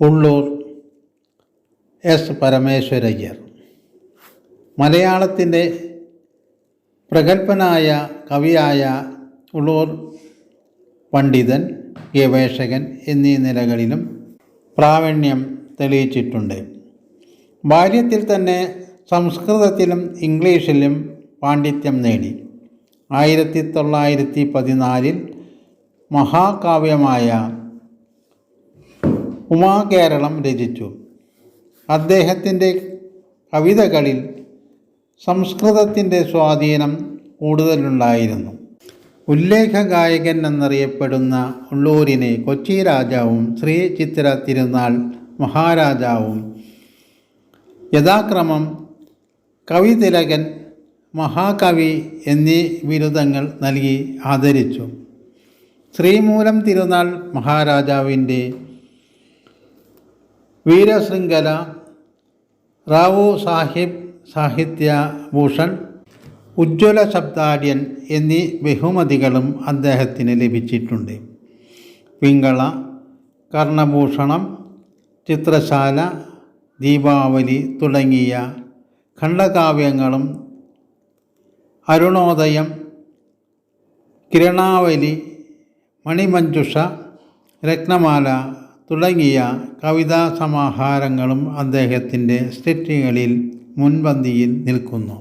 Ulloor S Parameswara Iyer. മലയാളത്തിൻ്റെ പ്രഗത്ഭനായ കവിയായ ഉള്ളൂർ പണ്ഡിതൻ, ഗവേഷകൻ എന്നീ നിലകളിലും പ്രാവീണ്യം തെളിയിച്ചിട്ടുണ്ട്. ബാല്യത്തിൽ തന്നെ സംസ്കൃതത്തിലും ഇംഗ്ലീഷിലും പാണ്ഡിത്യം നേടി. 1914 മഹാകാവ്യമായ ഉമാകേരളം രചിച്ചു. അദ്ദേഹത്തിൻ്റെ കവിതകളിൽ സംസ്കൃതത്തിൻ്റെ സ്വാധീനം കൂടുതലുണ്ടായിരുന്നു. ഉല്ലേഖ ഗായകൻ എന്നറിയപ്പെടുന്ന ഉള്ളൂരിനെ കൊച്ചി രാജാവും ശ്രീ ചിത്തിര തിരുനാൾ മഹാരാജാവും യഥാക്രമം കവിതിലകൻ, മഹാകവി എന്നീ ബിരുദങ്ങൾ നൽകി ആദരിച്ചു. ശ്രീമൂലം തിരുനാൾ മഹാരാജാവിൻ്റെ വീരശൃംഖല, റാവു സാഹിബ് സാഹിത്യ ഭൂഷൺ, ഉജ്ജ്വല ശബ്ദാഢ്യൻ എന്നീ ബഹുമതികളും അദ്ദേഹത്തിന് ലഭിച്ചിട്ടുണ്ട്. പിങ്കള, കർണഭൂഷണം, ചിത്രശാല, ദീപാവലി തുടങ്ങിയ ഖണ്ഡകാവ്യങ്ങളും അരുണോദയം, കിരണാവലി, മണിമഞ്ജുഷ, രത്നമാല തുടങ്ങിയ കവിതാ സമാഹാരങ്ങളും അദ്ദേഹത്തിൻ്റെ സൃഷ്ടികളിൽ മുൻപന്തിയിൽ നിൽക്കുന്നു.